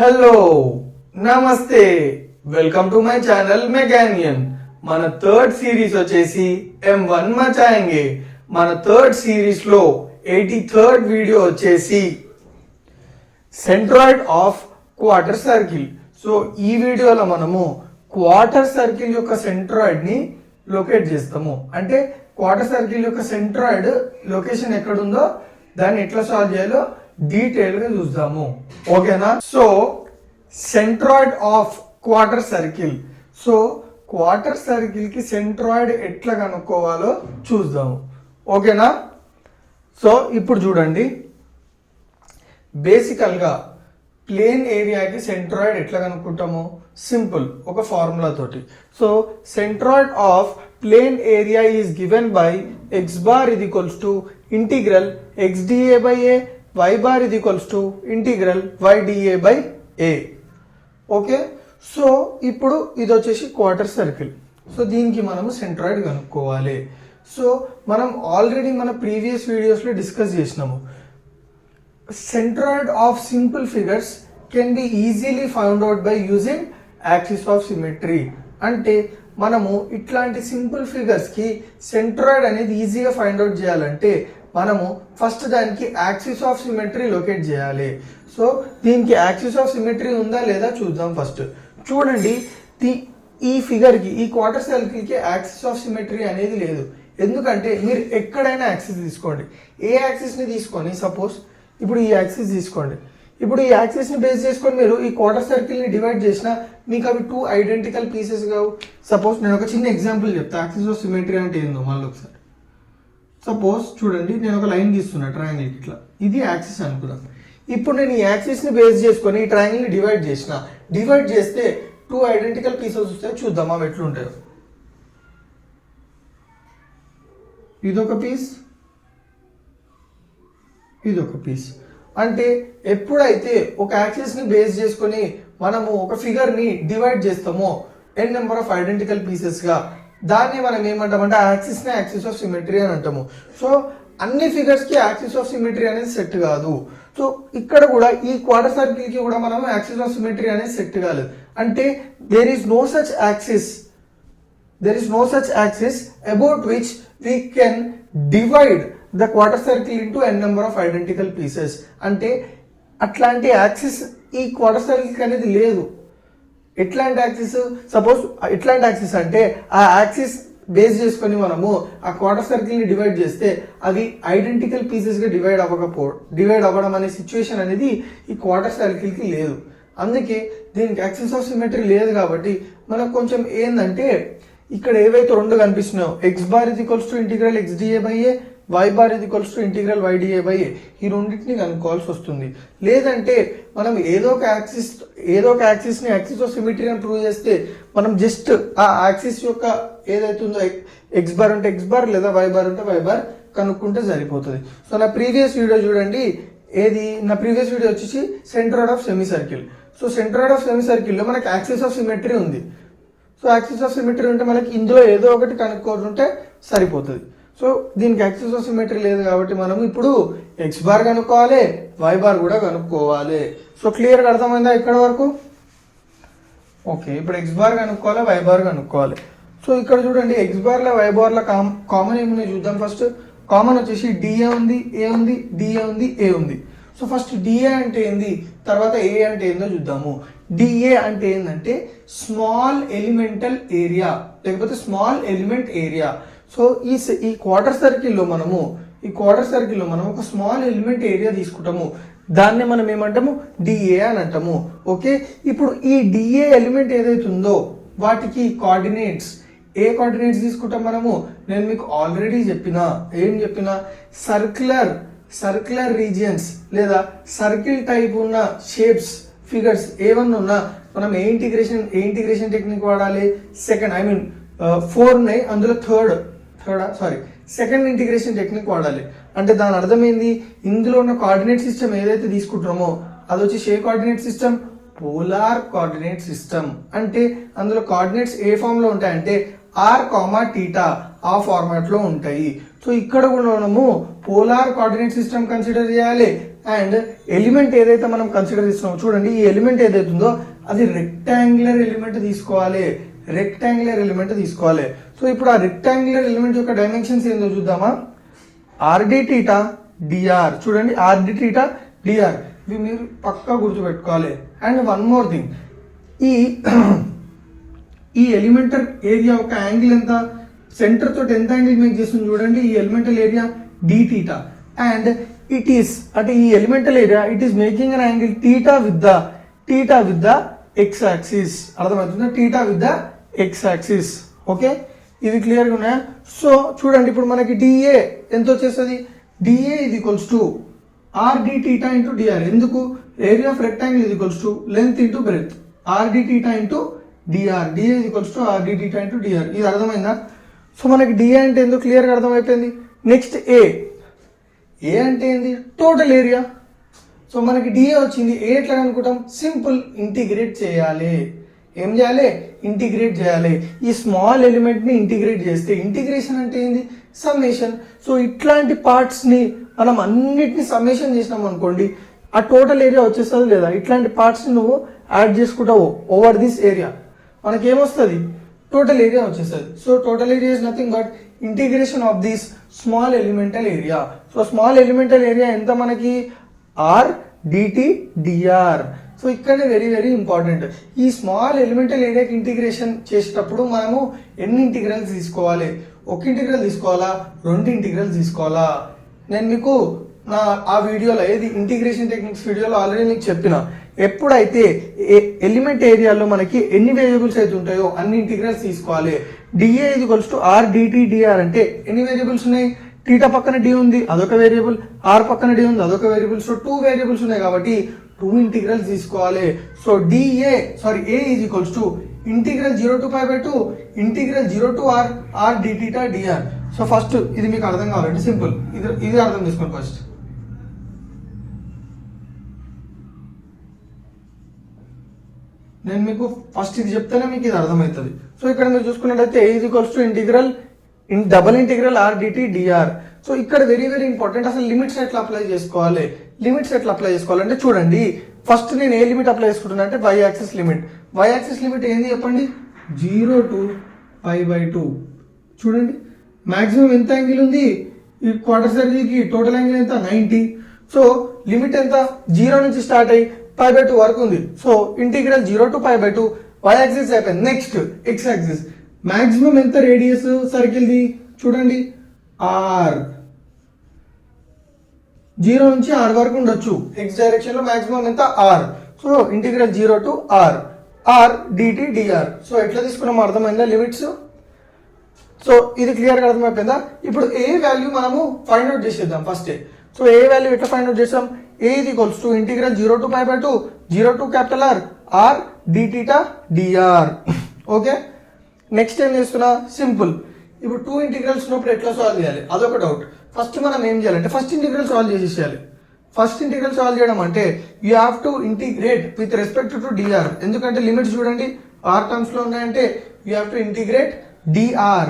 Hello నమస్తే welcome to my channel మెకానియన్. మన third series వచ్చేసి M1 మచాయింగే. మన థర్డ్ సిరీస్ లో 83rd వీడియో వచ్చేసి centroid of quarter circle. So ఈ వీడియోలో మనము క్వార్టర్ సర్కిల్ యొక్క సెంట్రాయిడ్ ని లొకేట్ చేస్తాము. అంటే క్వార్టర్ సర్కిల్ యొక్క సెంట్రాయిడ్ లొకేషన్ ఎక్కడుందో దాన్ని ఎట్లా సాల్వ్ చేయాలో డీటెయిల్ గా చూద్దాము. ఓకేనా? So centroid of quarter circle. So quarter circle కి సెంట్రాయిడ్ ఎట్లా కనుక్కోవాలో చూద్దాము. ఓకేనా? సో ఇప్పుడు చూడండి, బేసికల్ గా ప్లేన్ ఏరియాకి సెంట్రాయిడ్ ఎట్లా కనుక్కుంటాము? సింపుల్, ఒక ఫార్ములా తోటి. So centroid of plane area is given by x bar is equals to integral x dA by a, y bar is equals to integral y dA by a. Okay, so ఇప్పుడు ఇది వచ్చేసి quarter circle. So దీనికి మనము centroid కనుక్కోవాలి. So మనం already మన previous వీడియోస్లో discuss చేసినాము. Centroid of simple figures can be easily found out by using axis of symmetry. అంటే మనము ఇట్లాంటి సింపుల్ ఫిగర్స్కి సెంట్రాయిడ్ అనేది ఈజీగా ఫైండ్ అవుట్ చేయాలంటే మనము ఫస్ట్ దానికి యాక్సిస్ ఆఫ్ సిమెట్రీ లొకేట్ చేయాలి. సో దీనికి యాక్సిస్ ఆఫ్ సిమెట్రీ ఉందా లేదా చూద్దాం. ఫస్ట్ చూడండి, ఈ ఫిగర్కి, ఈ క్వార్టర్ సర్కిల్కి యాక్సిస్ ఆఫ్ సిమెట్రీ అనేది లేదు. ఎందుకంటే మీరు ఎక్కడైనా యాక్సిస్ తీసుకోండి, ఏ యాక్సిస్ని తీసుకొని, సపోజ్ ఇప్పుడు ఈ యాక్సిస్ తీసుకోండి. ఇప్పుడు ఈ యాక్సిస్ని బేస్ చేసుకొని మీరు ఈ క్వార్టర్ సర్కిల్ని డివైడ్ చేసినా మీకు అవి టూ ఐడెంటికల్ పీసెస్ కావు. సపోజ్ నేను ఒక చిన్న ఎగ్జాంపుల్ చెప్తా, యాక్సిస్ ఆఫ్ సిమెట్రీ అంటే ఏందో మళ్ళీ ఒకసారి. సపోజ్ చూడండి, నేను ఒక లైన్ గీస్తున్నా ట్రయాంగిల్ ఇట్లా, ఇది యాక్సిస్ అనుకున్నాను. ఇప్పుడు నేను ఈ యాక్సిస్ని బేస్ చేసుకొని ఈ ట్రయాంగిల్ని డివైడ్ చేసిన, డివైడ్ చేస్తే టూ ఐడెంటికల్ పీసెస్ వస్తాయి. చూద్దాం అవి ఎట్లుంటాయో. ఇదొక పీస్, ఇదొక పీస్. అంటే ఎప్పుడైతే ఒక యాక్సిస్ని బేస్ చేసుకొని మనము ఒక ఫిగర్ని డివైడ్ చేస్తామో n నెంబర్ ఆఫ్ ఐడెంటికల్ పీసెస్గా, దాన్ని మనం ఏమంటామంటే ఆ యాక్సిస్ని యాక్సిస్ ఆఫ్ సిమెట్రీ అని అంటాము. సో అన్ని ఫిగర్స్కి యాక్సిస్ ఆఫ్ సిమెట్రీ అనేది సెట్ కాదు. సో ఇక్కడ కూడా ఈ క్వార్టర్ సర్కిల్కి కూడా మనం యాక్సిస్ ఆఫ్ సిమెట్రీ అనేది సెట్ కాలేదు. అంటే there is no such axis about which we can divide the quarter circle into n number of identical pieces. అంటే అట్లాంటి యాక్సిస్ ఈ క్వార్టర్ సర్కిల్ అనేది లేదు. ఎట్లాంటి యాక్సిస్? సపోజ్ ఎట్లాంటి యాక్సిస్ అంటే ఆ యాక్సిస్ బేస్ చేసుకొని మనము ఆ క్వార్టర్ సర్కిల్ని డివైడ్ చేస్తే అవి ఐడెంటికల్ పీసెస్గా డివైడ్ అవ్వడం అనే సిచ్యువేషన్ అనేది ఈ క్వార్టర్ సర్కిల్కి లేదు. అందుకే దీనికి యాక్సిస్ ఆఫ్ సిమెట్రీ లేదు. కాబట్టి మనకు కొంచెం ఏంటంటే ఇక్కడ ఏవైతే రెండు కనిపిస్తున్నాయో x bar is equals to integral x dA by a, y bar is equals to integral y dA by a, ఈ రెండింటిని కనుక్కోవాల్సి వస్తుంది. లేదంటే మనం ఏదో ఒక యాక్సిస్ని యాక్సిస్ ఆఫ్ సిమెట్రీ అని ప్రూవ్ చేస్తే మనం జస్ట్ ఆ యాక్సిస్ యొక్క ఏదైతే ఉందో x బార్ అంటే x బార్ లేదా y బార్ అంటే y బార్ కనుక్కుంటే సరిపోతుంది. సో నా ప్రీవియస్ వీడియో చూడండి, నా ప్రీవియస్ వీడియో వచ్చేసి centroid of semi circle. So centroid of semi సర్కిల్లో మనకి యాక్సిస్ ఆఫ్ సిమెట్రీ ఉంది. సో యాక్సిస్ ఆఫ్ సిమెట్రీ ఉంటే మనకి ఇందులో ఏదో ఒకటి కనుక్కోవాలంటే సరిపోతుంది. సో దీనికి యాక్సిస్ ఆఫ్ సిమెట్రీ లేదు కాబట్టి మనం ఇప్పుడు x బార్ కనుక్కోవాలి, y బార్ కూడా కనుక్కోవాలి. సో క్లియర్గా అర్థమైందా ఇక్కడ వరకు? ఓకే, ఇప్పుడు x బార్ కనుక్కోవాలి, y బార్ కనుక్కోవాలి. సో ఇక్కడ చూడండి, x బార్లో y బార్లో కామన్ ఏమున్నాయి చూద్దాం. ఫస్ట్ కామన్ వచ్చేసి DA ఉంది, A ఉంది, DA ఉంది, A ఉంది. సో ఫస్ట్ DA అంటే ఏంది, తర్వాత A అంటే ఏందో చూద్దాము. DA అంటే ఏంటంటే స్మాల్ ఎలిమెంటల్ ఏరియా, లేకపోతే స్మాల్ ఎలిమెంట్ ఏరియా. సో ఈ క్వార్టర్ సర్కిల్లో మనము ఒక స్మాల్ ఎలిమెంట్ ఏరియా తీసుకుంటాము. దాన్ని మనం ఏమంటాము? DA అని అంటాము. ఓకే, ఇప్పుడు ఈ DA ఎలిమెంట్ ఏదైతే ఉందో వాటికి కోఆర్డినేట్స్, ఏ కోఆర్డినేట్స్ తీసుకుంటాం మనము? నేను మీకు ఆల్రెడీ ఏం చెప్పినా సర్క్యులర్ రీజియన్స్ లేదా సర్కిల్ టైప్ ఉన్న షేప్స్, ఫిగర్స్ ఏమన్నా ఉన్నా మనం ఏ ఇంటిగ్రేషన్ టెక్నిక్ వాడాలి? ఫోర్ ఉన్నాయి, అందులో సెకండ్ ఇంటిగ్రేషన్ టెక్నిక్ వాడాలి. అంటే దాని అర్థం ఏంది? ఇందులో ఉన్న కోఆర్డినేట్ సిస్టమ్ ఏదైతే తీసుకుంటామో అది వచ్చి ఏ coordinate system? Polar coordinate system. అంటే అందులో కోఆర్డినేట్స్ ఏ ఫామ్ లో ఉంటాయంటే r, θ ఆ ఫార్మాట్ లో ఉంటాయి. సో ఇక్కడ కూడా మనము పోలార్ కోఆర్డినేట్ సిస్టమ్ కన్సిడర్ చేయాలి, అండ్ ఎలిమెంట్ ఏదైతే మనం కన్సిడర్ చేస్తున్నామో చూడండి, ఈ ఎలిమెంట్ ఏదైతే ఉందో అది రెక్టాంగులర్ ఎలిమెంట్ తీసుకోవాలి, రెక్టాంగులర్ ఎలిమెంట్ తీసుకోవాలి. సో ఇప్పుడు ఆ రెక్టాంగులర్ ఎలిమెంట్ యొక్క డైమెన్షన్స్ ఏందో చూద్దామా. ఆర్డి టీటా డిఆర్, చూడండి ఆర్డి టీటా డిఆర్, ఇవి మీరు పక్కా గుర్తుపెట్టుకోవాలి. అండ్ వన్ మోర్ థింగ్, ఈ ఎలిమెంటల్ ఏరియా యొక్క యాంగిల్ ఎంత, సెంటర్ తోటి ఎంత యాంగిల్ మేక్ చేస్తుంది చూడండి, ఈ elemental area d theta. And it is అంటే ఈ elemental area it is making an angle theta with the x axis. అర్థమవుతుందా, theta with the x axis. Okay, ఇది క్లియర్గా ఉన్నాయా. సో చూడండి ఇప్పుడు మనకి డిఏ ఎంత వచ్చేస్తుంది, డిఏ ఇది equals to r d theta into d r. ఎందుకు, ఏరియా ఆఫ్ రెక్టాంగిల్ ఇది equals to length into breadth, r d theta into d r, d a ఇది equals to r d theta into d r. ఇది అర్థమైందా. సో మనకి డిఏ అంటే ఎందుకు క్లియర్గా అర్థమైపోయింది. నెక్స్ట్ ఏ అంటే ఏంది, టోటల్ ఏరియా. సో మనకి డిఏ వచ్చింది, ఏ ఎట్లా అనుకుంటాం, సింపుల్ ఇంటిగ్రేట్ చేయాలి. ఏం చేయాలి, ఇంటిగ్రేట్ చేయాలి. ఈ స్మాల్ ఎలిమెంట్ని ఇంటిగ్రేట్ చేస్తే, ఇంటిగ్రేషన్ అంటే ఏంది, సమ్మేషన్. సో ఇట్లాంటి పార్ట్స్ని మనం అన్నిటిని సమ్మేషన్ చేసినాం అనుకోండి, ఆ టోటల్ ఏరియా వచ్చేస్తుంది లేదా. ఇట్లాంటి పార్ట్స్ని నువ్వు యాడ్ చేసుకుంటావు ఓవర్ దిస్ ఏరియా, మనకేమొస్తుంది, టోటల్ ఏరియా వచ్చేస్తుంది. So total area is nothing but integration of this small elemental area. So small elemental area ఎంత మనకి, ఆర్ డిటి డిఆర్. సో ఇక్కడ వెరీ వెరీ ఇంపార్టెంట్, ఈ స్మాల్ ఎలిమెంటల్ ఏరియాకి integration చేసేటప్పుడు మనము ఎన్ని ఇంటిగ్రల్స్ తీసుకోవాలి, ఒక ఇంటిగ్రల్ తీసుకోవాలా, రెండు ఇంటిగ్రల్స్ తీసుకోవాలా. నేను మీకు ఆ వీడియోలో ఏది ఇంటిగ్రేషన్ టెక్నిక్స్ వీడియోలో ఆల్రెడీ మీకు చెప్పిన, ఎప్పుడైతే ఎలిమెంట్ ఏరియాలో మనకి ఎన్ని వేరియబుల్స్ అయితే ఉంటాయో అన్ని ఇంటిగ్రల్స్ తీసుకోవాలి. డిఏ ఇది equals to r d t d r అంటే ఎన్ని వేరియబుల్స్ ఉన్నాయి, టీటా పక్కన డి ఉంది అదొక వేరియబుల్, ఆర్ పక్కన డి ఉంది అదొక వేరియబుల్. సో 2 వేరియబుల్స్ ఉన్నాయి కాబట్టి 2 ఇంటిగ్రల్స్ తీసుకోవాలి. So A is equals to integral 0 to π by 2 integral 0 to r d theta dr. So first ఇది మీకు అర్థం కావాలంటే సింపుల్, ఇది అర్థం చేసుకోండి ఫస్ట్. నేను మీకు ఫస్ట్ ఇది చెప్తేనే మీకు ఇది అర్థమవుతుంది. సో ఇక్కడ మీరు చూసుకున్నట్లయితే A is equals to integral double integral r d t d r. So ఇక్కడ వెరీ వెరీ ఇంపార్టెంట్, అసలు లిమిట్స్ ఎట్లా అప్లై చేసుకోవాలి, అంటే చూడండి ఫస్ట్ నేను ఏ లిమిట్ అప్లై చేసుకుంటున్నా అంటే y axis limit. y axis limit ఏంది చెప్పండి, 0 to π by 2. చూడండి మాక్సిమం ఎంత యాంగిల్ ఉంది ఈ క్వార్టర్ సర్కిల్కి, టోటల్ యాంగిల్ ఎంత 90. సో లిమిట్ ఎంత, 0 నుంచి స్టార్ట్ అయ్యి π by 2 వరకు ఉంది. So integral 0 to π by 2 y axis అయిపోయింది. నెక్స్ట్ x యాక్సిస్, మాక్సిమం ఎంత రేడియస్ సర్కిల్ది చూడండి r, 0 నుంచి r వరకు ఉండొచ్చు, x డైరెక్షన్ లో మాక్సిమం ఎంత r. So integral 0 to r dt dr. So ఎట్లా తీసుకున్నామో అర్థమైందా లిమిట్స్. సో ఇది క్లియర్గా అర్థమైపోయిందా. ఇప్పుడు ఏ వాల్యూ మనము ఫైండ్ అవుట్ చేసేద్దాం ఫస్ట్. సో ఏ వాల్యూ ఎట్లా ఫైండ్ అవుట్ చేసాం, ఏ ఇది equals to integral 0 to π by 2 0 to capital r d theta dr. Okay, next ఏం చేస్తున్నా, సింపుల్. ఇప్పుడు 2 ఇంటిగ్రల్స్ ఉన్నప్పుడు ఎట్లా సాల్వ్ చేయాలి అదొక డౌట్. ఫస్ట్ మనం ఏం చేయాలంటే ఫస్ట్ ఇంటిగ్రల్ సాల్వ్ చేసేయాలి. ఫస్ట్ ఇంటిగ్రల్ సాల్వ్ చేయడం అంటే you have to integrate with respect to d r. ఎందుకంటే లిమిట్స్ చూడండి ఆర్ టర్మ్స్ లో ఉన్నాయంటే you have to integrate d r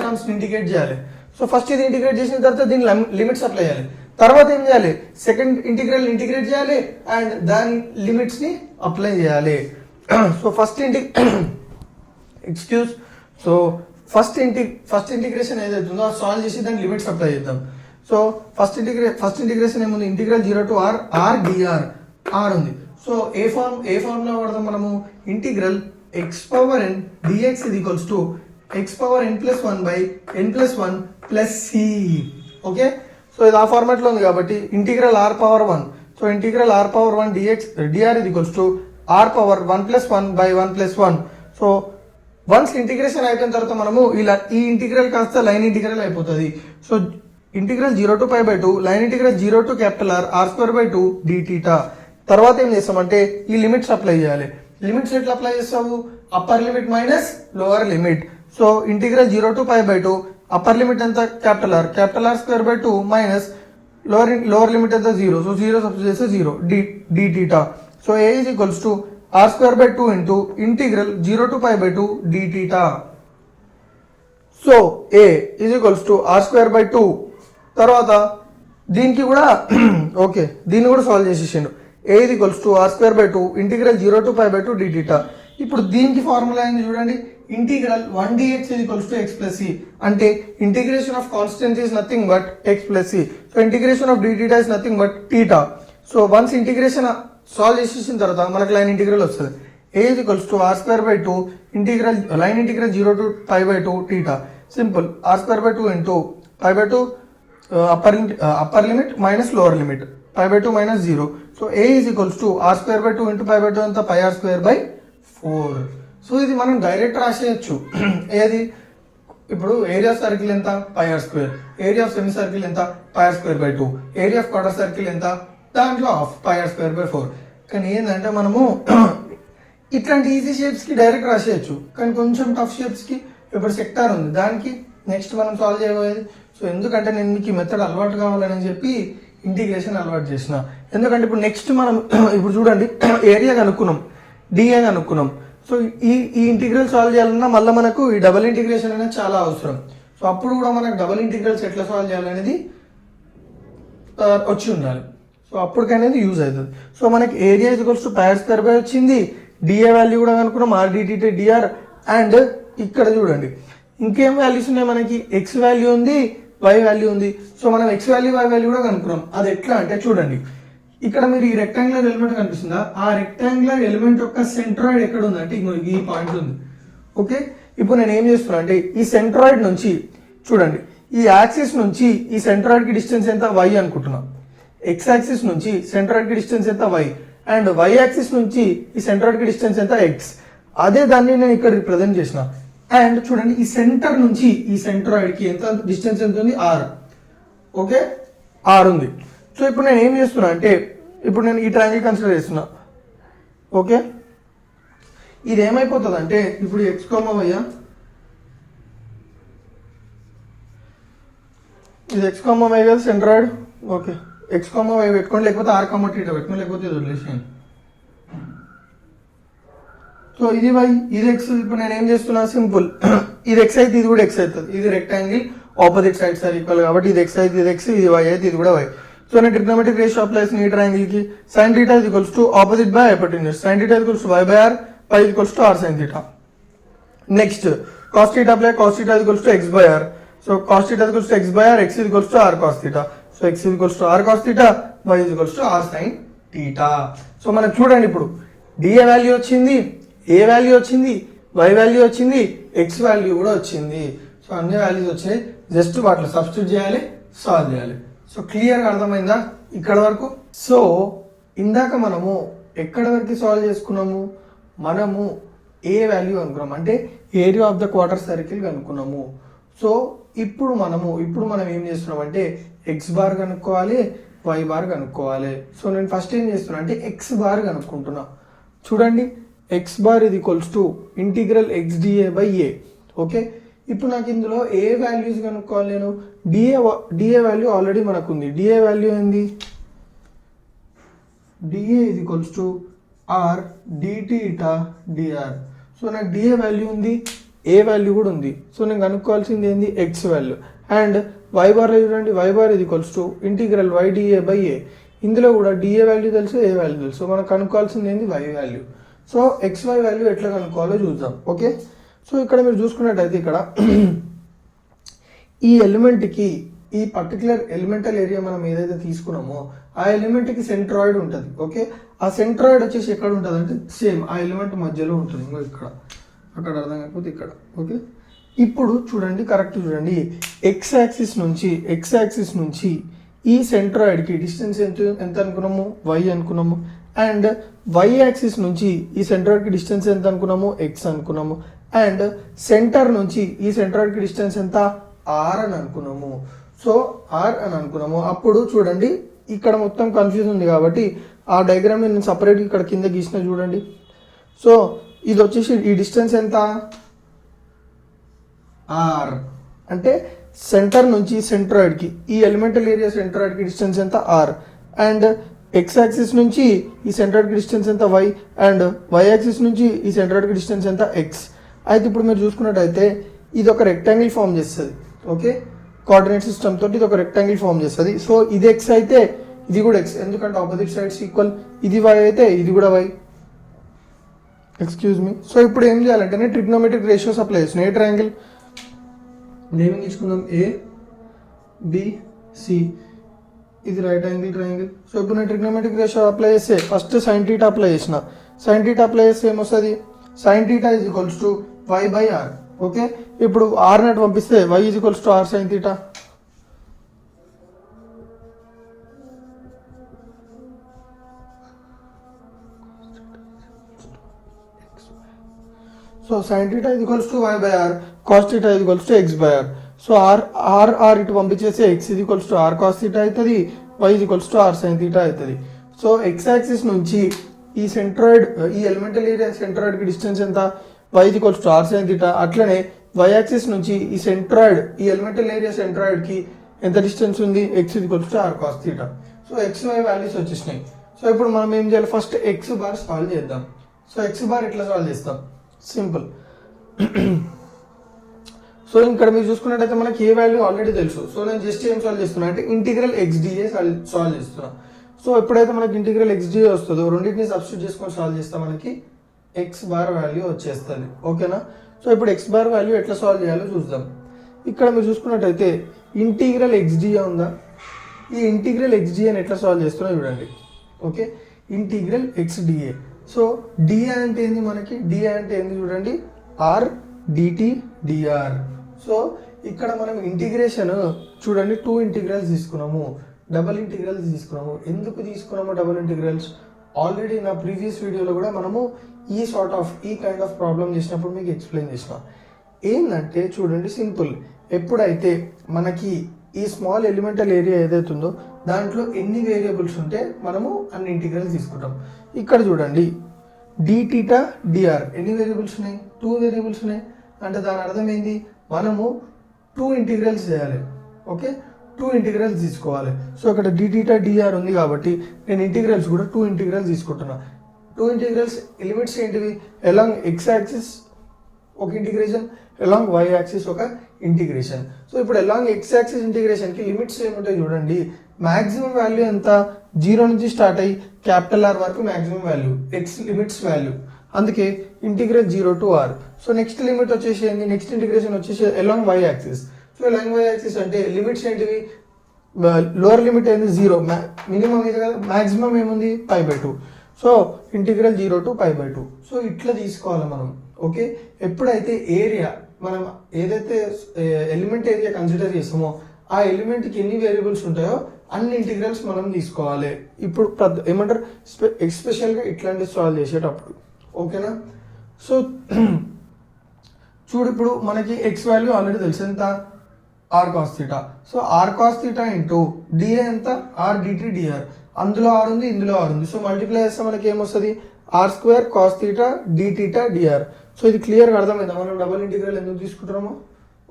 terms integrate చేయాలి. సో ఫస్ట్ ఇది ఇంటిగ్రేట్ చేసిన తర్వాత దీని లిమిట్స్ అప్లై చేయాలి. తర్వాత ఏం చేయాలి, సెకండ్ ఇంటిగ్రల్ ఇంటిగ్రేట్ చేయాలి అండ్ దాని లిమిట్స్ ని అప్లై చేయాలి. సో ఫస్ట్ ఇంటిగ్రేషన్ ఏదైతుందో సాల్వ్ చేసి దాని లిమిట్స్ అప్లై చేద్దాం. సో ఫస్ట్ ఇంటిగ్రేషన్ ఏముంది, integral 0 to r dr, r ఉంది. సో ఏ ఫార్ములా వాడదాం మనము, integral x power n dx is equals to x power n plus 1 by n plus 1 plus c. Okay, so ఇది ఆ format లో ఉంది కాబట్టి integral r power 1. So integral r power 1 dr is equals to r power 1 plus 1 by 1 plus 1. So once integration అయిపోయిన తర్వాత మనము ఇలా ఈ ఇంటిగ్రల్ కాస్త లైన్ ఇంటిగ్రల్ అయిపోతుంది. So integral 0 to π by 2 line integral 0 to capital r square by 2 d theta. తర్వాత ఏం చేస్తామంటే ఈ లిమిట్స్ అప్లై చేయాలి. లిమిట్స్ ఎట్లా అప్లై చేస్తావు, upper limit minus lower limit. So integral 0 to π by 2 upper limit ఎంత capital r square by 2 minus lower limit ఎంత 0. So 0 substitute చేస్తే 0 d theta. So a is equals to r square by 2 into integral 0 to π by 2 d theta. So a is equals to r square by 2. తర్వాత దీనికి కూడా okay, దీన్ని కూడా solve చేసేసిండు. ఏ ఇది equals to r²/2 integral 0 to π/2 dθ. ఇప్పుడు దీనికి formula ఏంది చూడండి, integral 1dx equals to x plus c. అంటే integration of constant is nothing but x plus c. So integration of dθ is nothing but θ. So once integration solve చేసేసిన తర్వాత మనకు line integral వస్తుంది. A is equals to r²/2 integral line integral 0 to π/2 θ. Simple, r²/2 into π/2 upper limit minus lower limit, π/2 minus 0. So A is equals to r²/2 into π/2 అంతా πr²/4. So ఇది మనం direct రాసేయచ్చు. ఏది ఇప్పుడు area of circle ఎంత, πr². Area of semi circle ఎంత, πr²/2. Area of quarter circle ఎంత, దాంట్లో of πr²/4. కానీ ఏంటంటే మనము ఇట్లాంటి ఈజీ షేప్స్కి డైరెక్ట్ రాసేయచ్చు, కానీ కొంచెం టఫ్ షేప్స్కి ఇప్పుడు సెక్టార్ ఉంది, దానికి నెక్స్ట్ మనం సాల్వ్ చేయబోయేది. సో ఎందుకంటే నేను మీకు ఈ మెథడ్ అలవాటు కావాలని చెప్పి ఇంటిగ్రేషన్ అలవాటు చేసిన. ఎందుకంటే ఇప్పుడు నెక్స్ట్ మనం ఇప్పుడు చూడండి, ఏరియా కనుక్కున్నాం, డిఏ కనుక్కున్నాం. సో ఈ ఇంటిగ్రల్ సాల్వ్ చేయాలన్నా మళ్ళీ మనకు ఈ డబుల్ ఇంటిగ్రేషన్ అనేది చాలా అవసరం. సో అప్పుడు కూడా మనకు డబుల్ ఇంటిగ్రల్స్ ఎట్లా సాల్వ్ చేయాలనేది వచ్చి ఉండాలి. సో అప్పటికనేది యూజ్ అవుతుంది. సో మనకి ఏరియా ఈక్వల్స్ టు πr² వచ్చింది, డిఏ వాల్యూ కూడా కనుక్కున్నాం, r/dθ dr. అండ్ ఇక్కడ చూడండి ఇంకేం వాల్యూస్ ఉన్నాయి మనకి, ఎక్స్ వాల్యూ ఉంది, వై వాల్యూ ఉంది. సో మనం ఎక్స్ వాల్యూ వై వాల్యూ కూడా కనుక్కున్నాం. అది ఎట్లా అంటే చూడండి, ఇక్కడ మీరు ఈ రెక్టాంగులర్ ఎలిమెంట్ కనిపిస్తుందా, ఆ రెక్టాంగులర్ ఎలిమెంట్ యొక్క సెంట్రాయిడ్ ఎక్కడ ఉంది అంటే ఈ పాయింట్ ఉంది. ఓకే, ఇప్పుడు నేను ఏం చేస్తున్నా అంటే ఈ సెంట్రాయిడ్ నుంచి చూడండి, ఈ యాక్సిస్ నుంచి ఈ సెంట్రాయిడ్ కి డిస్టెన్స్ ఎంత వై అనుకుంటున్నా, ఎక్స్ యాక్సిస్ నుంచి సెంట్రాయిడ్ కి డిస్టెన్స్ ఎంత వై, అండ్ వై యాక్సిస్ నుంచి ఈ సెంట్రాయిడ్ కి డిస్టెన్స్ ఎంత ఎక్స్. అదే దాన్ని నేను ఇక్కడ రిప్రజెంట్ చేసిన. అండ్ చూడండి ఈ సెంటర్ నుంచి ఈ సెంట్రాయిడ్ కి ఎంత డిస్టెన్స్ ఎంత ఉంది, ఆర్. ఓకే, ఆర్ ఉంది. సో ఇప్పుడు నేను ఏం చేస్తున్నా అంటే ఇప్పుడు నేను ఈ ట్రయాంగిల్ కన్సిడర్ చేస్తున్నా. ఓకే, ఇది ఏమైపోతుంది అంటే ఇప్పుడు ఎక్స్ వై, ఇది ఎక్స్ వై కదా సెంట్రాయిడ్. ఓకే, ఎక్స్ వై పెట్టుకోండి, లేకపోతే r, θ పెట్టుకోండి, లేకపోతే ఇది వదిలేసేయండి. సో ఇది వై, ఇది ఎక్స్. ఇప్పుడు నేను ఏం చేస్తున్నా, సింపుల్, ఇది ఎక్స్ అయితే ఇది కూడా ఎక్స్ అవుతుంది. ఇది rectangle opposite sides are equal కాబట్టి ఇది ఎక్స్ అయితే ఇది ఎక్స్, ఇది వై అయితే ఇది కూడా వై. సో నేను ట్రిగ్నోమెట్రిక్ రేషియో అప్లై చేసిన ఈ ట్రయాంగిల్ కి sin θ equals to opposite by hypotenuse, sin θ equals to y/r, π equals to r sin θ. Next cos θ apply, cos θ equals to x/r. So cos θ equals to x/r, x equals to r cos θ. So x equals to r cos θ, y equals to r sin θ. So మనకు చూడండి ఇప్పుడు dA value వచ్చింది, ఏ value వచ్చింది, y value వచ్చింది, X value కూడా వచ్చింది. So అన్ని values వచ్చాయి, జస్ట్ వాటిలో సబ్స్టిట్యూట్ చేయాలి, సాల్వ్ చేయాలి. సో క్లియర్గా అర్థమైందా ఇక్కడ వరకు? సో ఇందాక మనము ఎక్కడ వరకు సాల్వ్ చేసుకున్నాము, మనము ఏ వాల్యూ అనుకున్నాము అంటే area of the quarter circle కనుక్కున్నాము. సో ఇప్పుడు మనం ఏం చేస్తున్నాం అంటే ఎక్స్ బార్ కనుక్కోవాలి, వై బార్ కనుక్కోవాలి. సో నేను ఫస్ట్ ఏం చేస్తున్నా అంటే ఎక్స్ బార్ కనుక్కుంటున్నా. చూడండి, ఎక్స్ బార్ ఇది equals to integral x/dA/a. Okay, ఇప్పుడు నాకు ఇందులో ఏ వాల్యూస్ కనుక్కోవాలి, నేను డిఏ వాల్యూ ఆల్రెడీ మనకు ఉంది. డిఏ వాల్యూ ఏంది, డిఏ ఇది equals to r dθ dr. So నాకు డిఏ వాల్యూ ఉంది, ఏ వాల్యూ కూడా ఉంది. సో నేను కనుక్కోవాల్సింది ఏంది, x value. And y bar చూడండి, వై బార్ ఇది ఈక్వల్స్ టు ఇంటిగ్రల్ y/dA/a. ఇందులో కూడా డిఏ వాల్యూ తెలుసు, ఏ వాల్యూ తెలుసు. సో మనం కనుక్కోవాల్సింది ఏంది, y value. So x y value ఎట్లా కనుక్కోవాలో చూద్దాం. ఓకే, సో ఇక్కడ మీరు చూసుకున్నట్టయితే ఇక్కడ ఈ ఎలిమెంట్కి ఈ పర్టికులర్ ఎలిమెంటల్ ఏరియా మనం ఏదైతే తీసుకున్నామో ఆ ఎలిమెంట్కి సెంట్రాయిడ్ ఉంటుంది. ఓకే, ఆ సెంట్రాయిడ్ వచ్చేసి ఎక్కడ ఉంటుంది అంటే సేమ్ ఆ ఎలిమెంట్ మధ్యలో ఉంటుంది, ఇంకో ఇక్కడ, అక్కడ అర్థం కాకపోతే ఇక్కడ. ఓకే, ఇప్పుడు చూడండి, కరెక్ట్ చూడండి, ఎక్స్ యాక్సిస్ నుంచి ఈ సెంట్రాయిడ్కి డిస్టెన్స్ ఎంత అనుకున్నాము, వై అనుకున్నాము. అండ్ వై యాక్సిస్ నుంచి ఈ సెంట్రాయిడ్కి డిస్టెన్స్ ఎంత అనుకున్నాము, ఎక్స్ అనుకున్నాము. అండ్ సెంటర్ నుంచి ఈ సెంట్రాయిడ్కి డిస్టెన్స్ ఎంత, ఆర్ అని అనుకున్నాము. సో ఆర్ అని అనుకున్నాము. అప్పుడు చూడండి ఇక్కడ మొత్తం కన్ఫ్యూజ్ ఉంది కాబట్టి ఆ డయాగ్రామ్ నేను సపరేట్ ఇక్కడ కింద గీసిన చూడండి. సో ఇది వచ్చేసి ఈ డిస్టెన్స్ ఎంత, ఆర్. అంటే సెంటర్ నుంచి సెంట్రాయిడ్కి ఈ ఎలిమెంటల్ ఏరియా సెంట్రాయిడ్కి డిస్టెన్స్ ఎంత, ఆర్. అండ్ ఎక్స్ యాక్సిస్ నుంచి ఈ సెంట్రాయిడ్కి డిస్టెన్స్ ఎంత, వై. అండ్ వై యాక్సిస్ నుంచి ఈ సెంట్రాయిడ్కి డిస్టెన్స్ ఎంత, ఎక్స్. అయితే ఇప్పుడు మీరు చూసుకున్నట్టయితే ఇది ఒక రెక్టాంగిల్ ఫామ్ చేస్తుంది. ఓకే, కోఆర్డినేట్ సిస్టమ్ తోటి ఇది ఒక రెక్టాంగిల్ ఫామ్ చేస్తుంది. సో ఇది ఎక్స్ అయితే ఇది కూడా ఎక్స్, ఎందుకంటే ఆపోజిట్ సైడ్స్ ఈక్వల్. ఇది వై అయితే ఇది కూడా వై. Excuse me. సో ఇప్పుడు ఏం చేయాలంటే నేను ట్రిగ్నోమెట్రిక్ రేషియోస్ అప్లై చేస్తున్నాను. ఏ ట్రయాంగిల్ నేమింగ్ ఇచ్చుకుందాం, ఏ బి సి, ఇది రైట్ యాంగిల్ ట్రయాంగిల్. సో ఇప్పుడు నేను ట్రిగ్నోమెట్రిక్ రేషియో అప్లై చేస్తే ఫస్ట్ సైన్ టీటా అప్లై చేసిన. సైన్ టీటా అప్లై చేస్తే ఏమొస్తుంది, sine theta is equals to y by r. Okay, ఇప్పుడు ఆర్ నెట్ పంపిస్తే y is equals to r sine theta. So sin theta is equals to y by r, cos theta is equals to x by r. So r ఇటు పంపించేసి x is equals to r cos theta అవుతుంది, y is equals to r sin theta అవుతుంది. So x axis నుంచి ఈ centroid, ఈ elemental area centroid కి distance ఎంత, y is equals to r sin theta. అట్లనే y యాక్సిస్ నుంచి ఈ సెంట్రాయిడ్, ఈ ఎలిమెంటల్ ఏరియా సెంట్రాయిడ్ కి ఎంత డిస్టెన్స్ ఉంది, x is equals to r cos theta. So x y values వచ్చేసినాయి. సో ఇప్పుడు మనం ఏం చేయాలి, ఫస్ట్ x బార్ సాల్వ్ చేద్దాం. సో x బార్ ఎట్లా సాల్వ్ చేస్తాం, సింపుల్. సో ఇక్కడ మీరు చూసుకున్నట్టయితే మనకి ఏ వాల్యూ ఆల్రెడీ తెలుసు. సో నేను జస్ట్ ఏం సాల్వ్ చేస్తున్నా అంటే ఇంటిగ్రల్ XdA సాల్వ్ చేస్తున్నా. సో ఎప్పుడైతే మనకి ఇంటిగ్రల్ XdA వస్తుందో రెండింటిని సబ్స్టిట్యూట్ చేసుకొని సాల్వ్ చేస్తే మనకి x బార్ వాల్యూ వచ్చేస్తుంది. ఓకేనా. సో ఇప్పుడు x బార్ వాల్యూ ఎట్లా సాల్వ్ చేయాలో చూద్దాం. ఇక్కడ మీరు చూసుకున్నట్టయితే ఇంటిగ్రల్ XdA ఉందా, ఈ ఇంటిగ్రల్ XdA ఎట్లా సాల్వ్ చేస్తున్నా చూడండి. Okay, integral XdA. So dA అంటే ఏంది, మనకి dA అంటే ఏంది చూడండి, r dt dr. సో ఇక్కడ మనం ఇంటిగ్రేషన్ చూడండి, 2 ఇంటిగ్రల్స్ తీసుకున్నాము, డబుల్ ఇంటిగ్రల్స్ తీసుకున్నాము. ఎందుకు తీసుకున్నాము డబుల్ ఇంటిగ్రల్స్, ఆల్రెడీ నా ప్రీవియస్ వీడియోలో కూడా మనము ఈ కైండ్ ఆఫ్ ప్రాబ్లం చేసినప్పుడు మీకు ఎక్స్ప్లెయిన్ చేసిన. ఏంటంటే చూడండి సింపుల్, ఎప్పుడైతే మనకి ఈ స్మాల్ ఎలిమెంటల్ ఏరియా ఏదైతే ఉందో దాంట్లో ఎన్ని వేరియబుల్స్ ఉంటే మనము అన్ని ఇంటిగ్రల్స్ తీసుకుంటాం. ఇక్కడ చూడండి dθ dr ఎన్ని వేరియబుల్స్ ఉన్నాయి, 2 వేరియబుల్స్ ఉన్నాయి. అంటే దాని అర్థం ఏంది, మనము 2 ఇంటిగ్రల్స్ చేయాలి. ఓకే, 2 ఇంటిగ్రల్స్ తీసుకోవాలి. సో అక్కడ dθ dr ఉంది కాబట్టి నేను ఇంటిగ్రల్స్ కూడా 2 ఇంటిగ్రల్స్ తీసుకుంటున్నా. 2 ఇంటిగ్రల్స్ లిమిట్స్ ఏంటివి, అలాంగ్ x యాక్సిస్ ఒక ఇంటిగ్రేషన్, అలాంగ్ y యాక్సిస్ ఒక ఇంటిగ్రేషన్. సో ఇప్పుడు అలాంగ్ x యాక్సిస్ ఇంటిగ్రేషన్ కి లిమిట్స్ ఏముంటాయి చూడండి, మాక్సిమం వాల్యూ ఎంత, 0 నుంచి స్టార్ట్ అయ్యి క్యాపిటల్ R వరకు maximum value x limits value, అందుకే integrate 0 to r. So next limit వచ్చేసి ఏంది, నెక్స్ట్ ఇంటిగ్రేషన్ వచ్చేసి along y axis. So along y axis అంటే లిమిట్స్ ఏంటివి, లోవర్ లిమిట్ ఏంది 0, మినిమం ఇది కదా, మాక్సిమం ఏముంది π/2. So integral 0 to π/2. సో ఇట్లా తీసుకోవాలి మనం. ఓకే, ఎప్పుడైతే ఏరియా మనం ఏదైతే ఎలిమెంట్ ఏరియా కన్సిడర్ చేస్తామో ఆ ఎలిమెంట్కి ఎన్ని వేరియబుల్స్ ఉంటాయో అన్ని ఇంటిగ్రల్స్ మనం తీసుకోవాలి. ఇప్పుడు ఏమంటారు, ఎస్పెషల్గా ఇట్లాంటి సాల్వ్ చేసేటప్పుడు. ఓకేనా. సో చూడు, ఇప్పుడు మనకి ఎక్స్ వాల్యూ ఆల్రెడీ తెలుసు, ఎంత, r cos theta. So r cos theta into dA ఎంత, r dt dr. అందులో r ఉంది, ఇందులో r ఉంది. సో మల్టిప్లై చేస్తే మనకి ఏమొస్తుంది, r² cos theta dθ dr. So ఇది క్లియర్గా అర్థమైందా మనం డబుల్ ఇంటిగ్రల్ ఎందుకు తీసుకుంటున్నామో.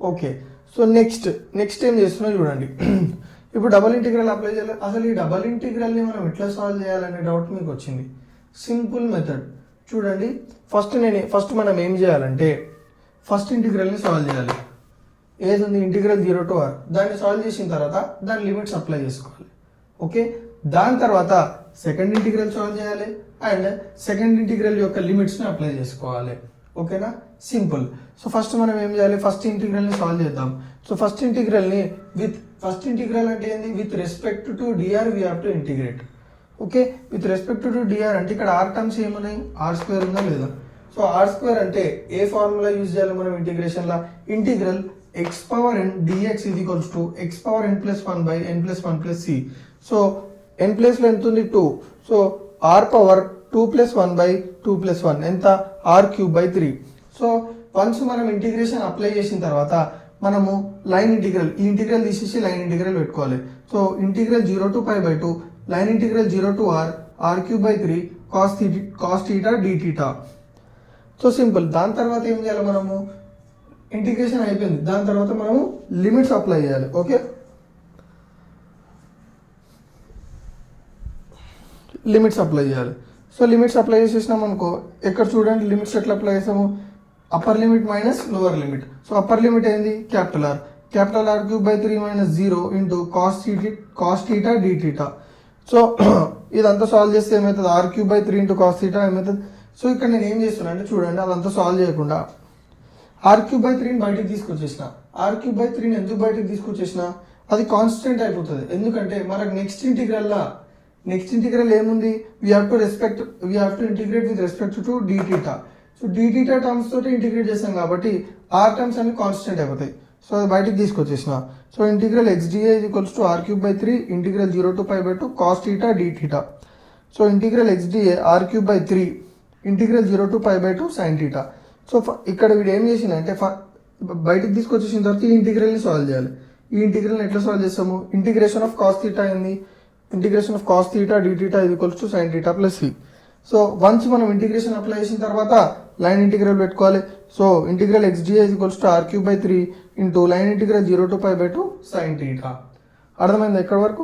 ఓకే, సో నెక్స్ట్ ఏం చేస్తున్నా చూడండి. ఇప్పుడు డబుల్ ఇంటిగ్రల్ అప్లై చేయాలి. అసలు ఈ డబుల్ ఇంటిగ్రల్ని మనం ఎట్లా సాల్వ్ చేయాలనే డౌట్ మీకు వచ్చింది. సింపుల్ మెథడ్ చూడండి. ఫస్ట్ మనం ఏం చేయాలంటే ఫస్ట్ ఇంటిగ్రల్ని సాల్వ్ చేయాలి. ఏది ఉంది, ఇంటిగ్రల్ 0 to r. దాన్ని సాల్వ్ చేసిన తర్వాత దాని లిమిట్స్ అప్లై చేసుకోవాలి. ఓకే, దాని తర్వాత సెకండ్ ఇంటిగ్రల్ సాల్వ్ చేయాలి అండ్ సెకండ్ ఇంటిగ్రల్ యొక్క లిమిట్స్ని అప్లై చేసుకోవాలి. ఓకేనా, సింపుల్. సో ఫస్ట్ మనం ఏం చేయాలి, ఫస్ట్ ఇంటిగ్రల్ని సాల్వ్ చేద్దాం. సో ఫస్ట్ ఇంటిగ్రల్ అంటే ఏంది, with respect to dr we have to integrate. Okay, with respect to dr అంటే ఇక్కడ r టర్మ్స్ ఏమున్నాయి, r² ఉందా లేదా. సో r² అంటే ఏ ఫార్ములా యూజ్ చేయాలి మనం ఇంటిగ్రేషన్లో, integral x⁻n dx is equals to x⁻n plus 1 by n plus 1 plus c. So n ప్లేస్లో ఎంత ఉంది, 2. So r⁻2 plus 1 by 2 plus 1 ఎంత, r³ 3. సో వన్స్ మనం ఇంటిగ్రేషన్ అప్లై చేసిన తర్వాత మనము లైన్ ఇంటిగ్రల్, ఈ ఇంటిగ్రల్ తీసేసి లైన్ ఇంటిగ్రల్ పెట్టుకోవాలి. So integral 0 to π/2, line integral 0 to r, r³ 3 cos θ dθ. So simple. దాని తర్వాత ఏం చేయాలి, మనము ఇంటిగ్రేషన్ అయిపోయింది, దాని తర్వాత మనము లిమిట్స్ అప్లై చేయాలి. ఓకే, లిమిట్స్ అప్లై చేయాలి. సో లిమిట్స్ అప్లై చేసేసినాం అనుకో, ఎక్కడ చూడండి లిమిట్స్ ఎట్లా అప్లై చేసాము, upper limit minus lower limit. So upper limit ఏంది, capital R, capital r cube by 3 minus 0 into cos theta d theta. So ఇదంతా సాల్వ్ చేస్తే ఏమవుతుంది, r cube by 3 into cos theta ఏమవుతుంది. సో ఇక్కడ నేను ఏం చేస్తున్నా అంటే చూడండి, అదంతా సాల్వ్ చేయకుండా ఆర్ క్యూబ్ బై 3ని బయటకు తీసుకొచ్చేసిన. ఆర్ క్యూబ్ బై 3ని ఎందుకు బయటకు తీసుకొచ్చేసిన, అది కాన్స్టెంట్ అయిపోతుంది. ఎందుకంటే మనకు నెక్స్ట్ ఇంటిగ్రల్ ఏముంది, we have to integrate with respect to d theta. So d theta terms తోటి ఇంటిగ్రేట్ చేస్తాం కాబట్టి ఆర్ టర్మ్స్ అన్ని కాన్స్టెంట్ అయిపోతాయి. సో అది బయటకు తీసుకొచ్చేసిన. So integral xdA is equals to r cube by 3 ఇంటిగ్రల్ 0 to pi by 2 cos theta d theta. So integral xdA r cube by 3 ఇంటిగ్రల్ 0 to pi by 2 sin theta. So ఇక్కడ వీడు ఏం చేసిన అంటే బయటకు తీసుకొచ్చేసిన తర్వాత ఈ ఇంటిగ్రల్ని సాల్వ్ చేయాలి. ఈ ఇంటిగ్రల్ని ఎట్లా సాల్వ్ చేస్తాము, ఇంటిగ్రేషన్ ఆఫ్ కాస్ థీటా ఏంది, integration of cos theta d theta is equals to sin theta plus c. So once మనం ఇంటిగ్రేషన్ అప్లై చేసిన తర్వాత లైన్ ఇంటిగ్రల్ పెట్టుకోవాలి. So integral xdA is equals to r cube by 3 into line integral 0 to pi by 2 sin theta. అర్థమైంది ఎక్కడ వరకు.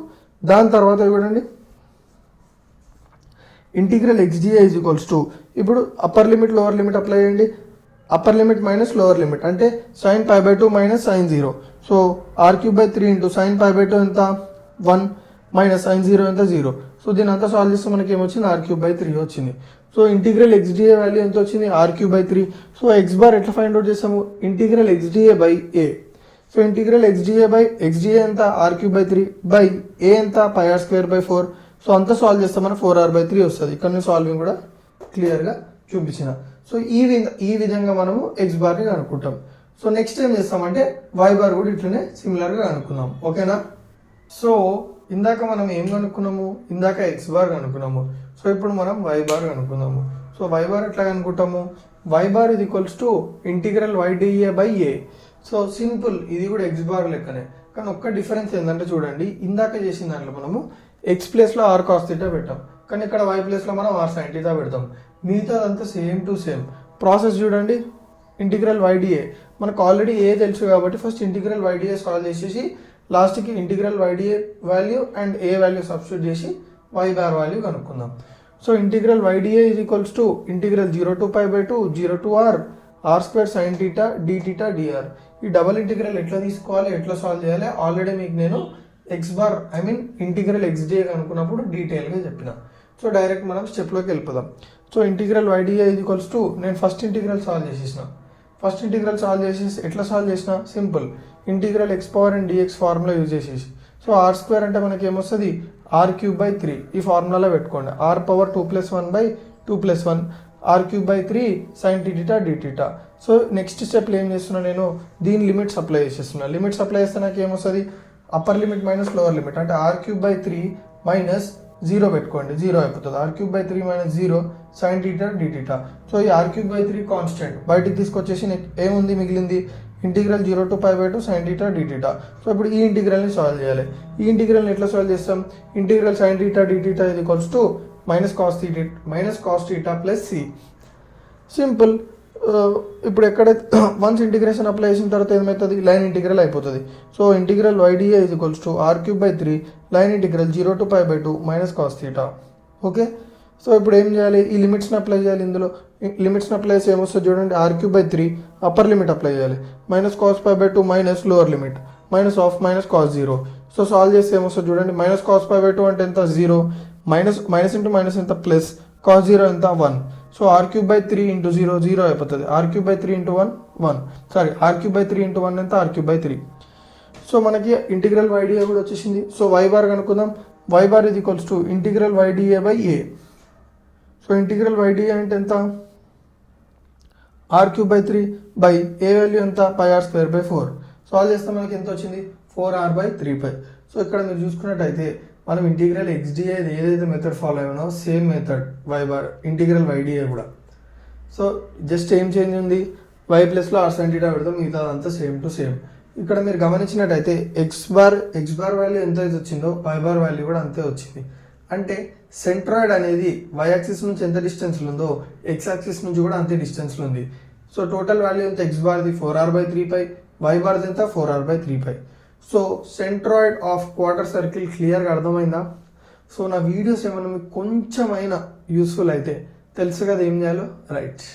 దాని తర్వాత చూడండి, integral xdA is equals to ఇప్పుడు upper limit lower limit apply చేయండి. Upper limit minus lower limit అంటే sin pi by 2 minus sin 0. So r cube by 3 into sin pi by 2 ఎంత 1 మైనస్ sin 0 ఎంత 0. సో దీని అంతా solve చేస్తే మనకి ఏమొచ్చింది, r cube by 3 వచ్చింది. సో ఇంటిగ్రల్ xdA వాల్యూ ఎంత వచ్చింది, r cube by 3. So x bar ఎట్లా ఫైండ్ అవుట్ చేస్తాము, integral xdA by a. So integral xdA ఎంత r cube by 3 by a ఎంత pi r square by 4. So అంతా solve చేస్తే మనకు 4r by 3 వస్తుంది. ఇక్కడ నేను సాల్వింగ్ కూడా క్లియర్గా చూపించిన. సో ఈ విధంగా మనము x బార్ని కనుక్కుంటాం. సో నెక్స్ట్ ఏం చేస్తామంటే y బార్ కూడా ఇట్లనే సిమిలర్గా కనుక్కుందాం. ఓకేనా. సో ఇందాక మనం ఏం కనుక్కున్నాము, ఇందాక x బార్ కనుక్కున్నాము. సో ఇప్పుడు మనం y బార్ కనుక్కుందాము. సో y బార్ ఎట్లా కనుక్కుంటాము, y బార్ ఇది equals to integral yDA by a. So simple, ఇది కూడా x బార్ లెక్కనే. కానీ ఒక్క డిఫరెన్స్ ఏంటంటే చూడండి, ఇందాక చేసిన దాంట్లో మనము x ప్లేస్లో r cos theta పెట్టాం, కానీ ఇక్కడ y ప్లేస్లో మనం r sin theta పెడతాం. మిగతాదంతా సేమ్ టు సేమ్ ప్రాసెస్. చూడండి, ఇంటిగ్రల్ yDA మనకు ఆల్రెడీ ఏ తెలుసు కాబట్టి ఫస్ట్ ఇంటిగ్రల్ yDA సాల్వ్ చేసేసి లాస్ట్కి integral yDA value and A value substitute చేసి y బార్ వాల్యూ కనుక్కుందాం. So integral yDA is equals to integral 0 to pi by 2 0 to r square sin theta d theta dr. ఈ double integral ఎట్లా తీసుకోవాలి, ఎట్లా solve చేయాలి already మీకు నేను integral xdA అనుకున్నప్పుడు డీటెయిల్గా చెప్పిన. సో డైరెక్ట్ మనం స్టెప్లోకి వెళ్ళిపోదాం. So integral yDA is equals to నేను ఫస్ట్ ఇంటిగ్రల్ సాల్వ్ చేసేసిన. ఫస్ట్ ఇంటిగ్రల్ సాల్వ్ చేసేసి ఎట్లా సాల్వ్ చేసిన, simple integral x power and dx formula use చేసేసి. సో r స్క్వేర్ అంటే మనకి ఏమొస్తుంది, r క్యూబ్ బై 3 ఈ ఫార్ములాలో పెట్టుకోండి. r power 2 + 1 by 2 + 1 r cube by 3 sin theta d theta. So next స్టెప్లో ఏం చేస్తున్నా, నేను దీని లిమిట్స్ అప్లై చేసేస్తున్నా. లిమిట్స్ అప్లై చేస్తే నాకు ఏమొస్తుంది, upper limit minus lower limit అంటే r క్యూబ్ బై 3 మైనస్ 0 పెట్టుకోండి, 0 అయిపోతుంది. r cube by 3 minus 0 sin theta d theta. So ఈ r క్యూబ్ బై 3 కాన్స్టెంట్ బయటికి తీసుకొచ్చేసి ఏముంది మిగిలింది, integral 0 to pi by 2 sin theta d theta. So ఇప్పుడు ఈ ఇంటిగ్రల్ని సాల్వ్ చేయాలి. ఈ ఇంటిగ్రల్ని ఎట్లా సాల్వ్ చేస్తాం, integral sin theta d theta is equals to minus cos theta plus c. Simple. ఇప్పుడు ఎక్కడ వన్స్ ఇంటిగ్రేషన్ అప్లై చేసిన తర్వాత ఏమవుతుంది, లైన్ ఇంటిగ్రల్ అయిపోతుంది. So integral yDA is equals to r cube by 3 line integral 0 to pi by 2 minus cos theta. Okay. So ఇప్పుడు ఏం చేయాలి, ఈ లిమిట్స్ని అప్లై చేయాలి. ఇందులో లిమిట్స్ని అప్లై చేసి ఏమొస్తుంది చూడండి, r cube by 3 upper limit apply చేయాలి, minus cos pi by 2 minus lower limit minus of minus cos 0. So solve చేస్తే ఏమొస్తుంది చూడండి, మైనస్ కాస్ pi by 2 అంటే ఎంత 0, మైనస్ ఇంటూ మైనస్ ఎంత ప్లస్ కాస్ 0 ఎంత 1. So r cube by 3 into 0 0 అయిపోతుంది. r cube by 3 into 1 r cube by 3 into 1 ఎంత r cube by 3. So మనకి ఇంటిగ్రల్ yDA కూడా వచ్చేసింది. సో y బార్ కనుక్కుందాం. y bar is equals to integral yDA by a. So integral yDA అంటే ఎంత, r cube by 3 by a value ఎంత pi r square by 4. Solve చేస్తే మనకి ఎంత వచ్చింది, 4r బై 3 సో ఇక్కడ మీరు చూసుకున్నట్టయితే మనం ఇంటిగ్రల్ xdA ఏదైతే మెథడ్ ఫాలో అయ్యానో same method y bar integral yDA కూడా. సో జస్ట్ ఏం చేంజ్ ఉంది, y ప్లస్లో r sin theta పెడతాం, మిగతా అంతా సేమ్ టు సేమ్. ఇక్కడ మీరు గమనించినట్టయితే x బార్ వాల్యూ ఎంత అయితే వచ్చిందో y బార్ వాల్యూ కూడా అంతే వచ్చింది. అంటే సెంట్రాయిడ్ అనేది y యాక్సిస్ నుంచి ఎంత డిస్టెన్స్లో ఉందో x యాక్సిస్ నుంచి కూడా అంతే డిస్టెన్స్లో ఉంది. సో టోటల్ వాల్యూ ఎంత, x బార్ది 4r బై 3 y బార్ది ఎంత 4r by 3 so centroid of quarter circle క్లియర్గా అర్థమైందా. సో నా వీడియోస్ ఏమైనా మీకు కొంచెమైనా యూస్ఫుల్ అయితే తెలుసు కదా ఏం చేయాలో, రైట్.